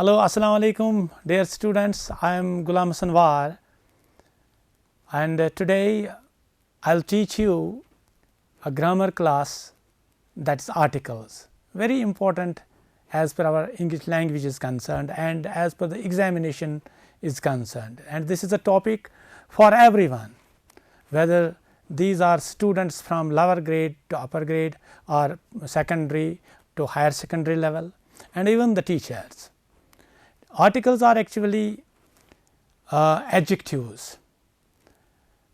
Hello, Assalamu alaikum, dear students. I am Ghulam Sanwar, and today I will teach you a grammar class, that is articles, very important as per our English language is concerned and as per the examination is concerned, and this is a topic for everyone, whether these are students from lower grade to upper grade or secondary to higher secondary level, and even the teachers. Articles are actually adjectives,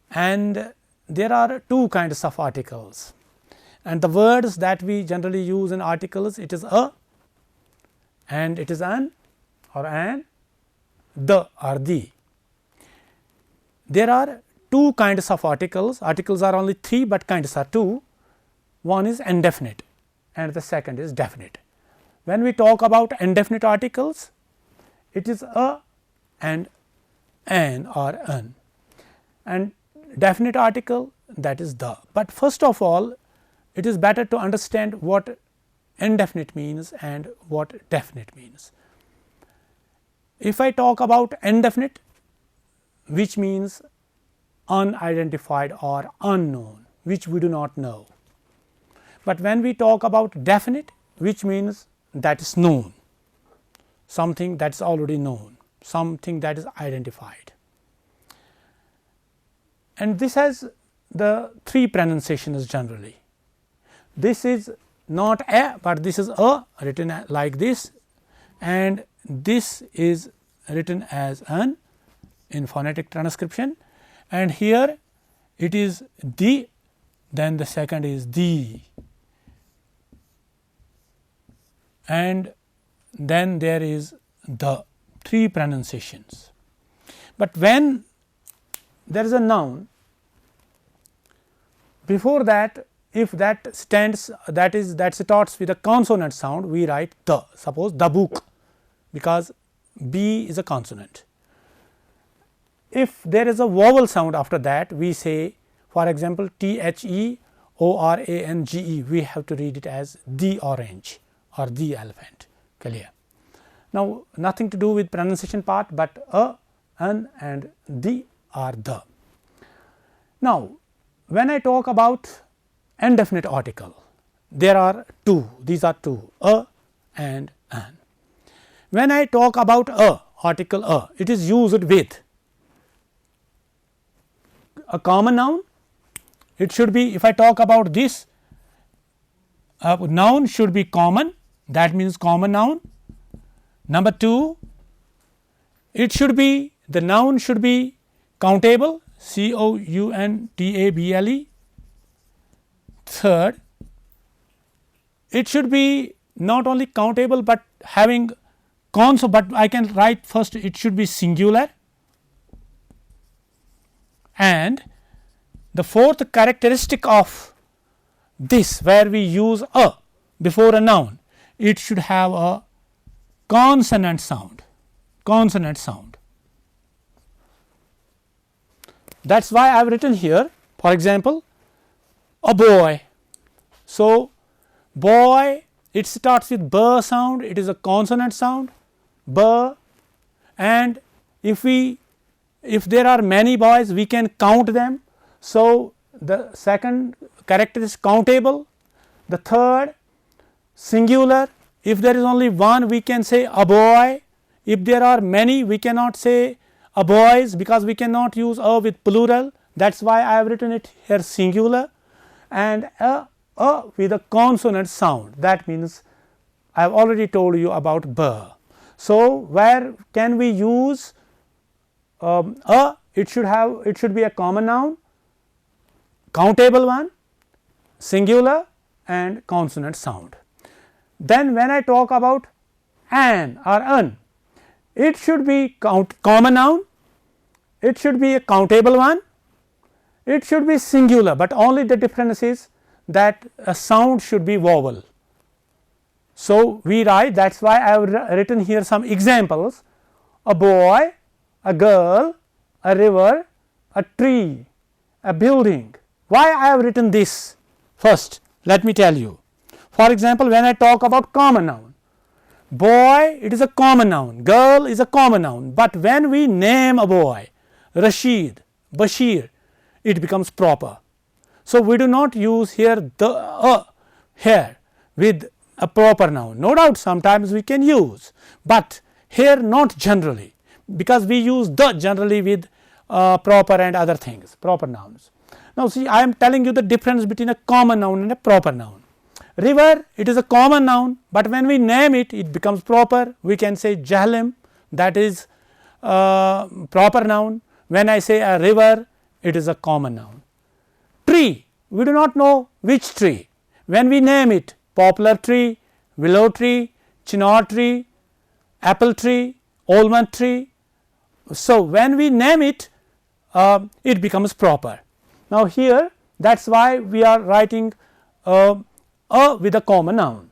and there are two kinds of articles, and the words that we generally use in articles, it is a and it is an or an, the or the. There are two kinds of articles. Articles are only three, but kinds are two. One is indefinite and the second is definite. When we talk about indefinite articles, it is a and an or an, and definite article, that is the. But first of all, it is better to understand what indefinite means and what definite means. If I talk about indefinite, which means unidentified or unknown, which we do not know, but when we talk about definite, which means that is known, something that is already known, something that is identified. And this has the three pronunciations generally. This is not a, but this is a, written like this, and this is written as an in phonetic transcription, and here it is the, then the second is the, and then there is the, three pronunciations. But when there is a noun, before that, if that stands, that starts with a consonant sound, we write the. Suppose the book, because B is a consonant. If there is a vowel sound after that, we say, for example, THEORANGE, we have to read it as the orange or the elephant. Clear? Now, nothing to do with pronunciation part, but a, an and the are the. Now, when I talk about indefinite article, there are two, these are two, a and an. When I talk about a, article a, it is used with a common noun. It should be, if I talk about this, noun should be common, that means common noun. Number two, it should be, the noun should be countable, COUNTABLE. Third, it should be not only countable, but having consonant, but I can write first, it should be singular. And the fourth characteristic of this, where we use a before a noun, it should have a consonant sound, consonant sound. That is why I have written here, for example, a boy. So, boy, it starts with b sound, it is a consonant sound, b, and if there are many boys, we can count them. So, the second character is countable, the third singular. If there is only one, we can say a boy. If there are many, we cannot say a boys, because we cannot use a with plural. That is why I have written it here singular, and a with a consonant sound. That means I have already told you about b. So, where can we use a? It should be a common noun, countable one, singular and consonant sound. Then when I talk about an or an, it should be common noun, it should be a countable one, it should be singular, but only the difference is that a sound should be vowel. So, we write, that is why I have written here some examples: a boy, a girl, a river, a tree, a building. Why I have written this? First, let me tell you. For example, when I talk about common noun, Boy, it is a common noun, girl is a common noun, but when we name a boy Rashid, Bashir, it becomes proper. So, we do not use here the here with a proper noun. No doubt sometimes we can use, but here not generally, because we use the generally with proper and other things, proper nouns. Now, see, I am telling you the difference between a common noun and a proper noun. River, it is a common noun, but when we name it, it becomes proper. We can say Jahlim, that is proper noun. When I say a river, it is a common noun. Tree, we do not know which tree. When we name it, poplar tree, willow tree, chinar tree, apple tree, almond tree. So, when we name it, it becomes proper. Now, here that is why we are writing with a common noun.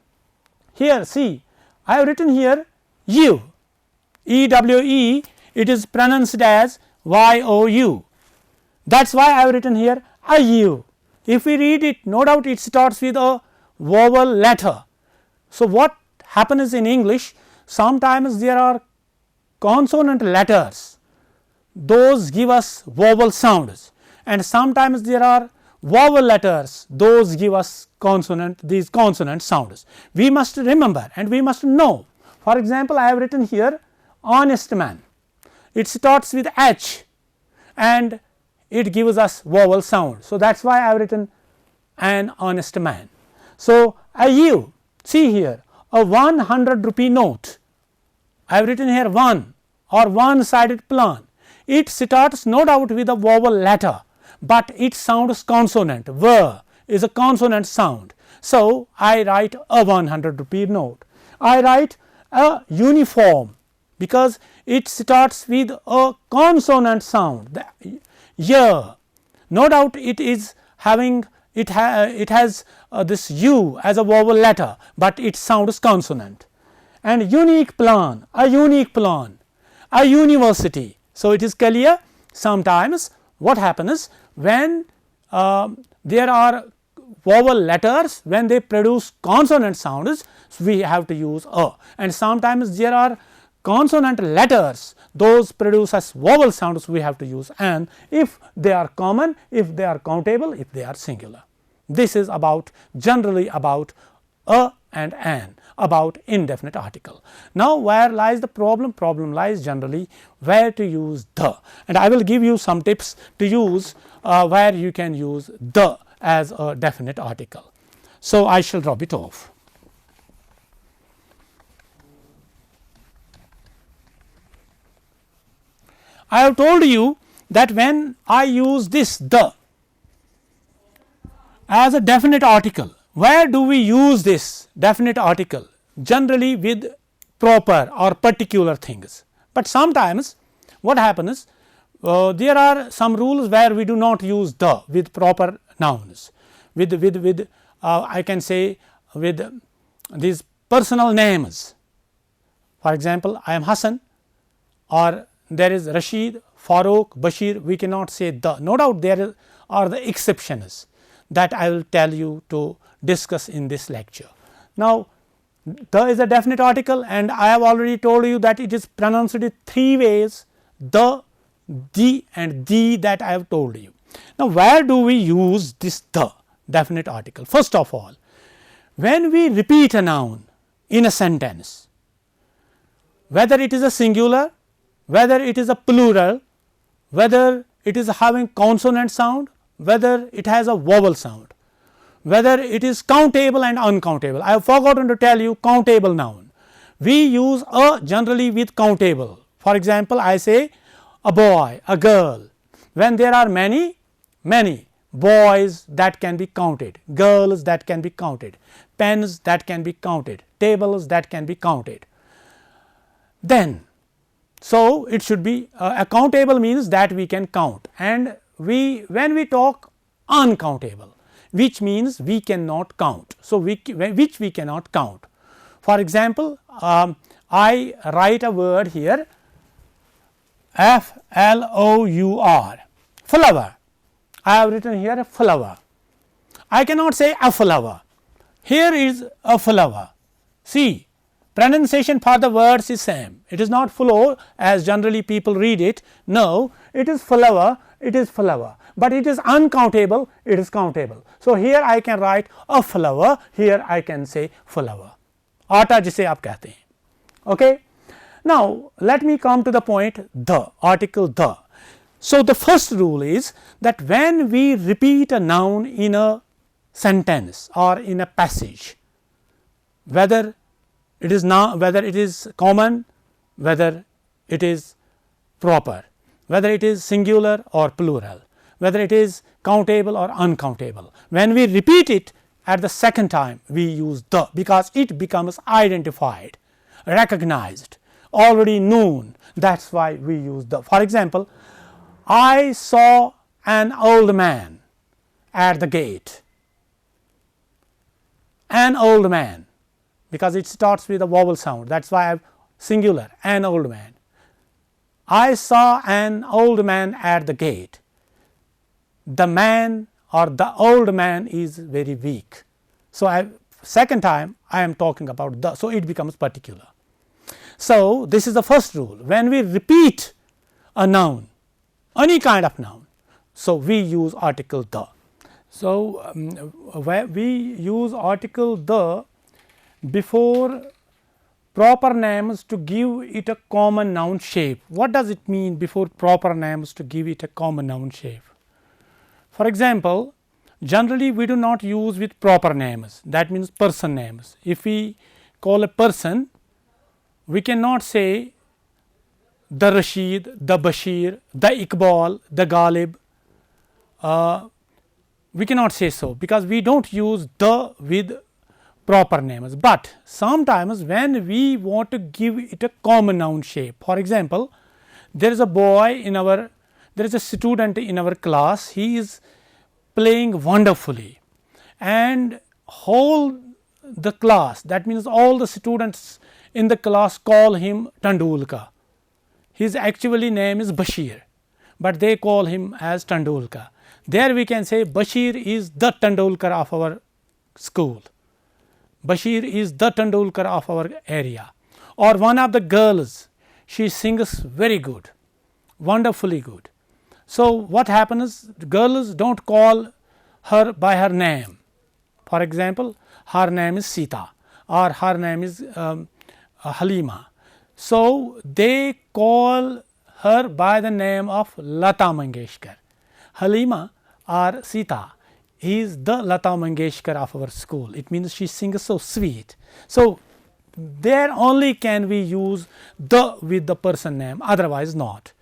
Here see, I have written here you, EWE, it is pronounced as YOU. That is why I have written here a you. If we read it, no doubt it starts with a vowel letter. So, what happens in English, sometimes there are consonant letters, those give us vowel sounds, and sometimes there are vowel letters, those give us these consonant sounds. We must remember and we must know. For example, I have written here honest man, it starts with H and it gives us vowel sound. So, that is why I have written an honest man. So, a you, see here a 100 rupee note, I have written here 1 or one sided plan. It starts no doubt with a vowel letter, but it sounds consonant. V is a consonant sound. So, I write a 100 rupee note. I write a uniform because it starts with a consonant sound. The year, no doubt it is having it has this U as a vowel letter, but it sounds consonant. And unique plan, a unique plan, a university. So, it is clear sometimes what happens when there are vowel letters, when they produce consonant sounds, we have to use a, and sometimes there are consonant letters, those produce as vowel sounds, we have to use an, if they are common, if they are countable, if they are singular. This is about generally about a and an, about indefinite article. Now, where lies the problem? Problem lies generally where to use the, and I will give you some tips to use where you can use the as a definite article. So, I shall drop it off. I have told you that when I use this the as a definite article, where do we use this definite article? Generally with proper or particular things, but sometimes what happens, there are some rules where we do not use the with proper nouns, with I can say with these personal names. For example, I am Hassan, or there is Rashid, Farooq, Bashir, we cannot say the. No doubt there are the exceptions that I will tell you to discuss in this lecture. Now, the is a definite article, and I have already told you that it is pronounced in 3 ways, the, and the, that I have told you. Now, where do we use this the definite article? First of all, when we repeat a noun in a sentence, whether it is a singular, whether it is a plural, whether it is having consonant sound, whether it has a vowel sound, whether it is countable and uncountable. I have forgotten to tell you countable noun. We use a generally with countable. For example, I say a boy, a girl. When there are many boys that can be counted, girls that can be counted, pens that can be counted, tables that can be counted. Then, so it should be a countable means that we can count, and when we talk uncountable, which means we cannot count. So, which we cannot count. For example, I write a word here flour, flower. I have written here a flower. I cannot say a flower. Here is a flower. See, pronunciation for the words is same. It is not flow as generally people read it. No, it is flower, it is flower, but it is uncountable, it is countable. So, here I can write a flower, here I can say flower, आटा जिसे आप कहते हैं. Okay. Now, let me come to the point, the article the. So, the first rule is that when we repeat a noun in a sentence or in a passage, whether it is common, whether it is proper, whether it is singular or plural, whether it is countable or uncountable, when we repeat it at the second time we use the, because it becomes identified, recognized, already known. That is why we use the. For example, I saw an old man at the gate. An old man, because it starts with a vowel sound, that is why I have singular, an old man. I saw an old man at the gate. The man or the old man is very weak. So, second time I am talking about the, so it becomes particular. So, this is the first rule, when we repeat a noun, any kind of noun, so we use article the. So, we use article the before proper names to give it a common noun shape. What does it mean before proper names to give it a common noun shape? For example, generally we do not use with proper names, that means person names. If we call a person, we cannot say the Rashid, the Bashir, the Iqbal, the Ghalib. We cannot say so, because we do not use the with proper names, but sometimes when we want to give it a common noun shape. For example, there is a boy in our, there is a student in our class, he is playing wonderfully, and whole the class, that means all the students in the class call him Tandulka. His actually name is Bashir, but they call him as Tandulka. There we can say Bashir is the Tandulkar of our school. Bashir is the Tandulkar of our area. Or one of the girls, she sings very good, wonderfully good. So, what happens, girls do not call her by her name. For example, her name is Sita or her name is Halima. So, they call her by the name of Lata Mangeshkar. Halima or Sita is the Lata Mangeshkar of our school. It means she sings so sweet. So, there only can we use the with the person name, otherwise not.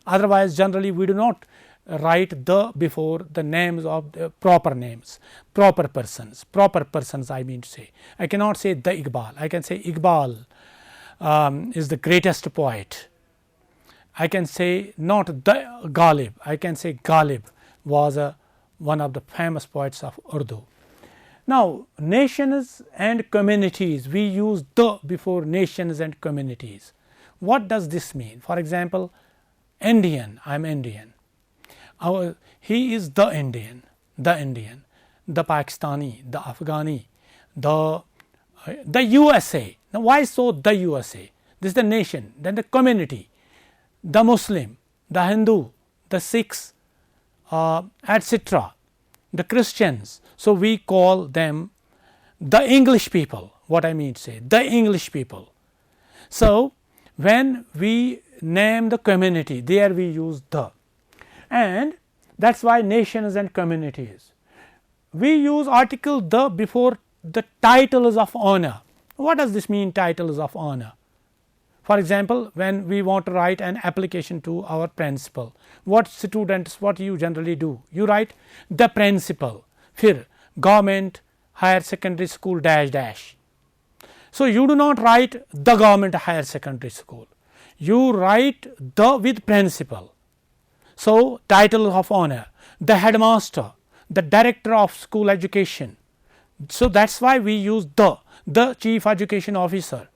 Otherwise, generally we do not write the before the names of the proper names, proper persons I mean to say. I cannot say the Iqbal, I can say Iqbal is the greatest poet. I can say not the Ghalib, I can say Ghalib was one of the famous poets of Urdu. Now, nations and communities, we use the before nations and communities. What does this mean? For example, Indian, I am Indian. He is the Indian, the Pakistani, the Afghani, the USA. Now, why so the USA? This is the nation, then the community, the Muslim, the Hindu, the Sikhs, etc., the Christians. So, we call them the English people, what I mean to say, the English people. So, when we name the community, there we use the, and that is why nations and communities. We use article the before the titles of honor. What does this mean, titles of honor? For example, when we want to write an application to our principal, what students, what you generally do? You write the principal, फिर government higher secondary school dash dash. So, you do not write the government higher secondary school, you write the with principal. So, title of honor, the headmaster, the director of school education. So, that is why we use the chief education officer,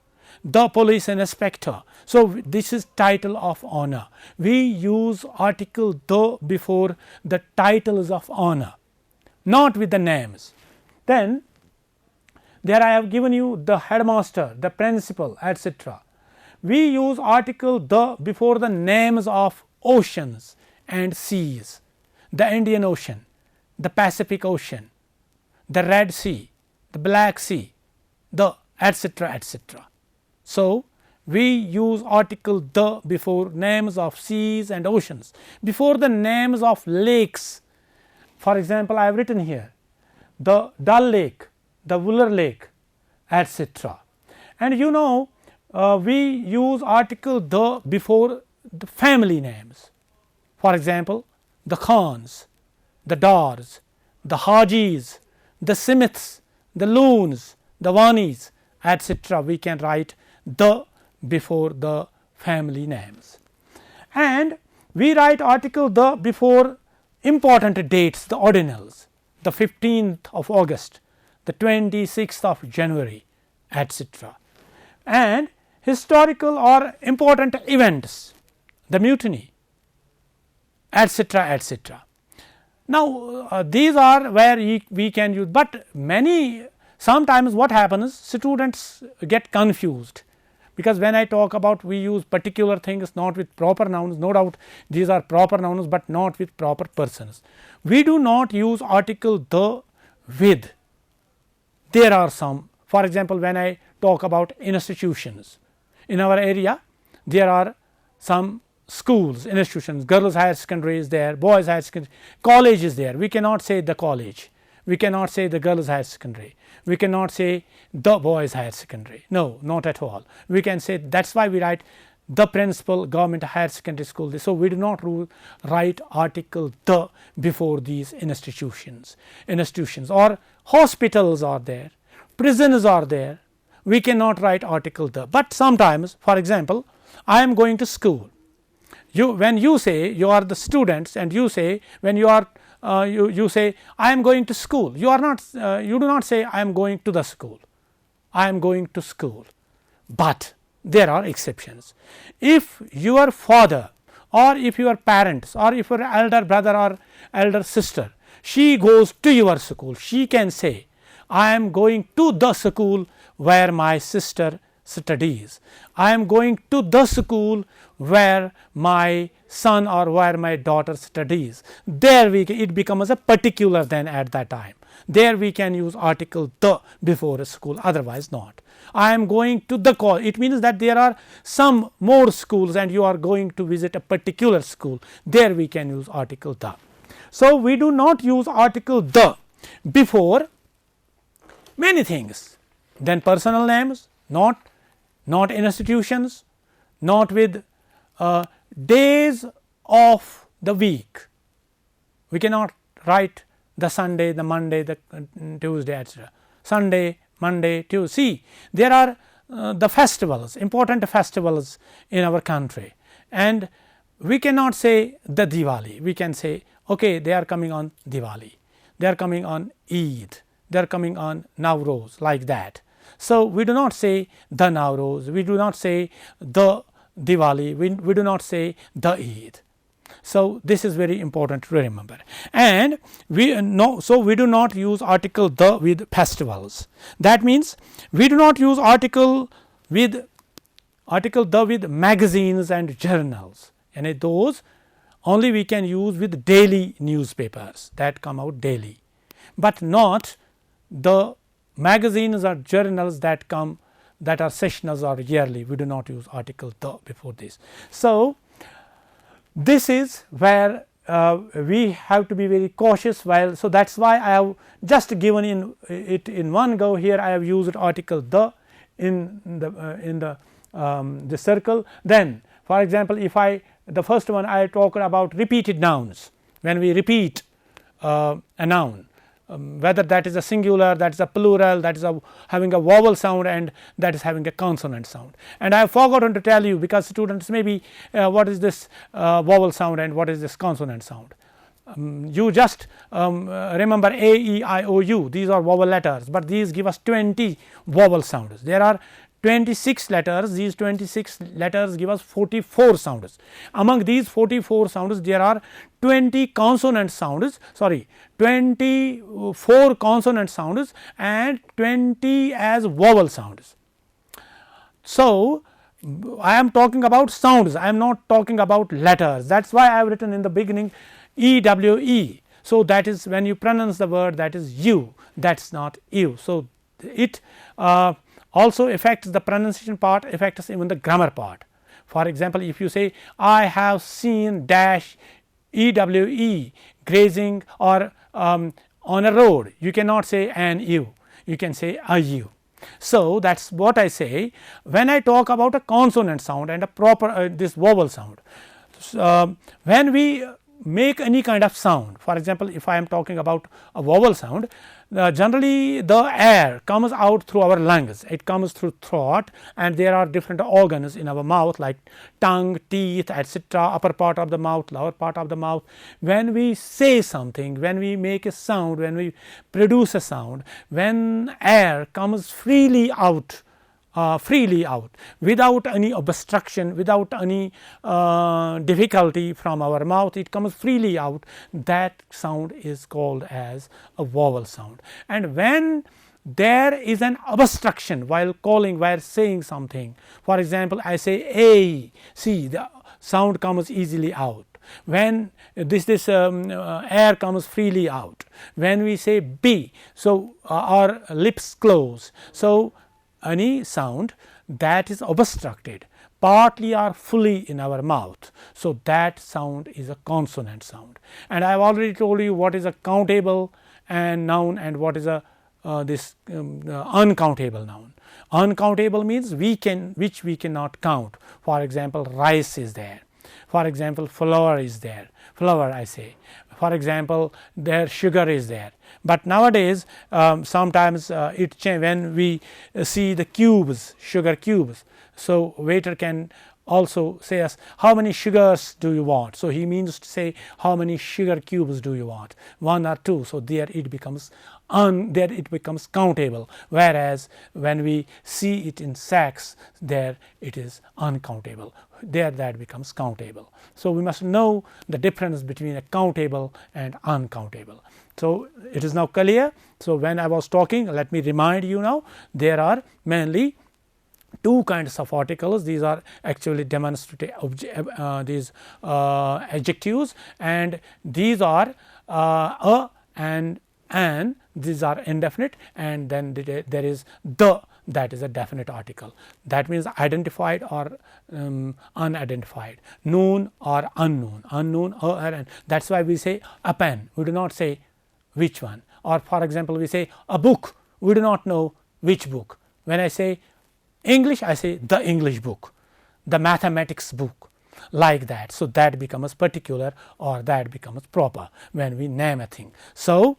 the police inspector. So, this is title of honor. We use article the before the titles of honor, not with the names. Then there I have given you the headmaster, the principal, etc. We use article the before the names of oceans and seas, the Indian Ocean, the Pacific Ocean, the Red Sea, the Black Sea, the etc. etc. So, we use article the before names of seas and oceans, before the names of lakes. For example, I have written here the Dal Lake, the Wuller Lake, etc. And you know, we use article the before the family names. For example, the Khans, the Dars, the Hajis, the Smiths, the Loons, the Wanis, etc. We can write the before the family names. And we write article the before important dates, the ordinals, the 15th of August, the 26th of January, etc. And historical or important events, the mutiny, etc. etc. Now, these are where we can use, but many sometimes what happens, students get confused, because when I talk about we use particular things not with proper nouns, no doubt these are proper nouns, but not with proper persons. We do not use article the with. There are some, for example, when I talk about institutions in our area, there are some schools, institutions, girls higher secondary is there, boys higher secondary, college is there. We cannot say the college, we cannot say the girls higher secondary, we cannot say the boys higher secondary, no, not at all. We can say, that is why we write the principal government higher secondary school. So, we do not write article the before these institutions, or hospitals are there, prisons are there, we cannot write article the. But sometimes, for example, I am going to school. When you say you are the students, and you say when you are you say I am going to school, you are not you do not say I am going to the school, I am going to school. But there are exceptions. If your father, or if your parents, or if your elder brother or elder sister, she goes to your school, she can say I am going to the school where my sister studies, I am going to the school where my son or where my daughter studies. There it becomes a particular then at that time. There we can use article the before a school, otherwise not. I am going to the college, it means that there are some more schools and you are going to visit a particular school, there we can use article the. So, we do not use article the before many things, then personal names, not institutions, not with days of the week. We cannot write the Sunday, the Monday, the Tuesday, etc. Sunday, Monday, Tuesday. See, there are the festivals, important festivals in our country, and we cannot say the Diwali. We can say, okay, they are coming on Diwali, they are coming on Eid, they are coming on Nowruz, like that. So, we do not say the Nowruz, we do not say the Diwali, we do not say the Eid. So, this is very important to remember, and we so we do not use article the with festivals. That means, we do not use article the with magazines and journals, and those only we can use with daily newspapers that come out daily, but not the magazines or journals that come that are sessionals or yearly. We do not use article the before this. So, this is where we have to be very cautious while. So, that is why I have just given in it in one go. Here I have used article the in the circle. Then, for example, if the first one I talked about repeated nouns, when we repeat a noun, whether that is a singular, that is a plural, that is having a vowel sound, and that is having a consonant sound. And I have forgotten to tell you, because students may be what is this vowel sound and what is this consonant sound. You just remember A, E, I, O, U, these are vowel letters, but these give us 20 vowel sounds. There are 26 letters. These 26 letters give us 44 sounds. Among these 44 sounds, there are 20 consonant sounds, 24 consonant sounds and 20 as vowel sounds. So, I am talking about sounds, I am not talking about letters. That is why I have written in the beginning EWE. So, that is when you pronounce the word, that is you, that is not you. So, it also affects the pronunciation part, affects even the grammar part. For example, if you say I have seen dash EWE grazing or on a road, you cannot say an you can say a you. So, that is what I say when I talk about a consonant sound and a proper this vowel sound. When we make any kind of sound, for example, if I am talking about a vowel sound, generally the air comes out through our lungs, it comes through throat, and there are different organs in our mouth like tongue, teeth, etc., upper part of the mouth, lower part of the mouth. When we say something, when we make a sound, when we produce a sound, when air comes freely out without any obstruction, without any difficulty from our mouth, it comes freely out, that sound is called as a vowel sound. And when there is an obstruction while calling, while saying something, for example, I say a, see the sound comes easily out. When this air comes freely out, when we say b, so our lips close. So, any sound that is obstructed partly or fully in our mouth. So, that sound is a consonant sound, and I have already told you what is a countable and noun and what is a uncountable noun. Uncountable means which we cannot count. For example, rice is there, for example, flour is there, flour I say, for example, there sugar is there. But nowadays sometimes when we see the cubes, sugar cubes, so waiter can also say us how many sugars do you want. So, he means to say how many sugar cubes do you want, 1 or 2. So, there it becomes countable, whereas when we see it in sacks, there it is uncountable, there that becomes countable. So, we must know the difference between a countable and uncountable. So, it is now clear. So, when I was talking, let me remind you now, there are mainly two kinds of articles. These are actually demonstrative these adjectives, and these are a and an, these are indefinite, and then there is the, that is a definite article. That means identified or unidentified, known or unknown, or an. That is why we say a pen, we do not say which one. Or for example, we say a book, we do not know which book. When I say English, I say the English book, the mathematics book, like that. So, that becomes particular or that becomes proper when we name a thing. So,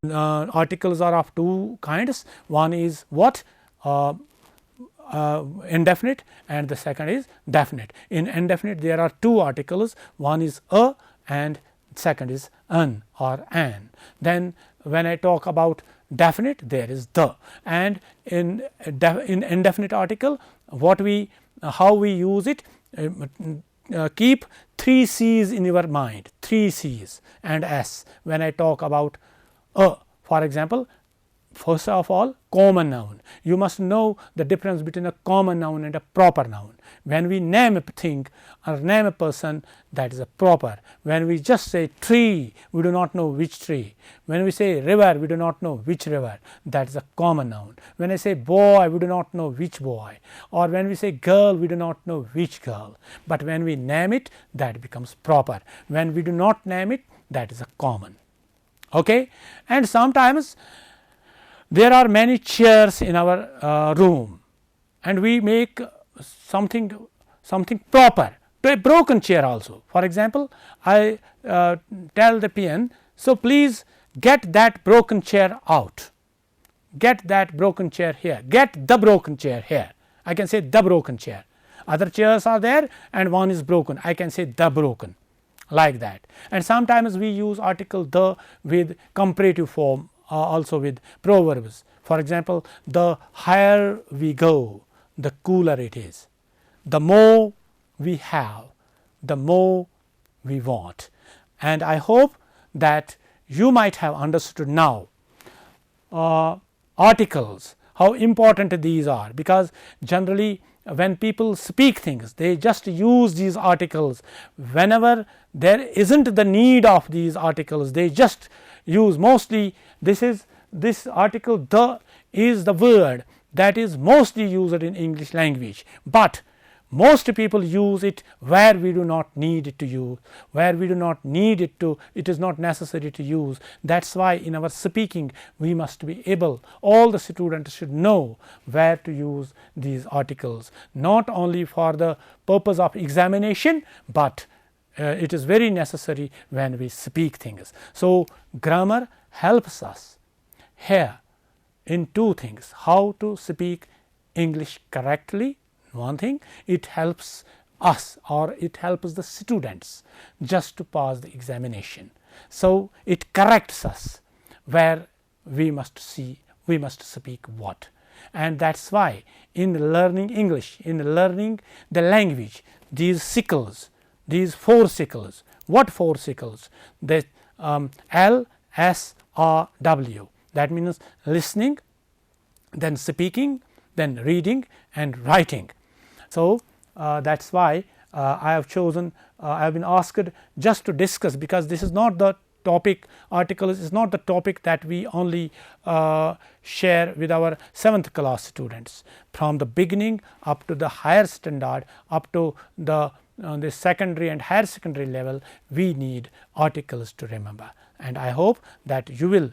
articles are of two kinds. One is what? Indefinite, and the second is definite. In indefinite, there are two articles, one is a and second is an or an. Then when I talk about definite, there is the, and in indefinite article, what we how we use it, keep 3 C's in your mind, 3 C's and S when I talk about a. For example, first of all, common noun. You must know the difference between a common noun and a proper noun. When we name a thing or name a person, that is a proper. When we just say tree, we do not know which tree. When we say river, we do not know which river, that is a common noun. When I say boy, we do not know which boy, or when we say girl, we do not know which girl. But when we name it, that becomes proper. When we do not name it, that is a common. Okay? And sometimes there are many chairs in our room, and we make something proper to a broken chair also. For example, I tell the peon, so please get that broken chair out, get that broken chair here, get the broken chair here. I can say the broken chair. Other chairs are there and one is broken, I can say the broken, like that. And sometimes we use article the with comparative form, also with proverbs. For example, the higher we go, the cooler it is. The more we have, the more we want. And I hope that you might have understood now articles, how important these are, because generally when people speak things, they just use these articles whenever there isn't the need of these articles. They just use, mostly this article the is the word that is mostly used in English language, but most people use it where we do not need it to use, where we do not need it to, it is not necessary to use. That is why in our speaking we must be able, all the students should know where to use these articles, not only for the purpose of examination, but it is very necessary when we speak things. So, grammar helps us here in two things: how to speak English correctly. One thing, it helps us, or it helps the students just to pass the examination. So, it corrects us where we must speak what, and that is why in learning English, in learning the language, these sickles, these four sickles, what four sickles? The L, S, R, W, that means listening, then speaking, then reading and writing. So, that is why I have chosen, I have been asked just to discuss, because this is not the topic, articles is not the topic that we only share with our 7th class students. From the beginning up to the higher standard, up to the secondary and higher secondary level, we need articles to remember. And I hope that you will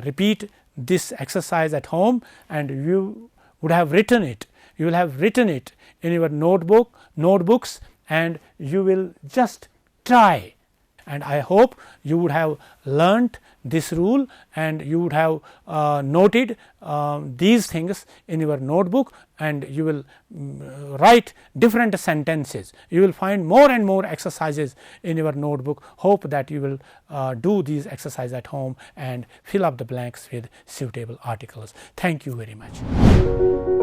repeat this exercise at home, and you would have written it. You will have written it in your notebooks, and you will just try. And I hope you would have learnt this rule, and you would have noted these things in your notebook, and you will write different sentences. You will find more and more exercises in your notebook. Hope that you will do these exercises at home and fill up the blanks with suitable articles. Thank you very much.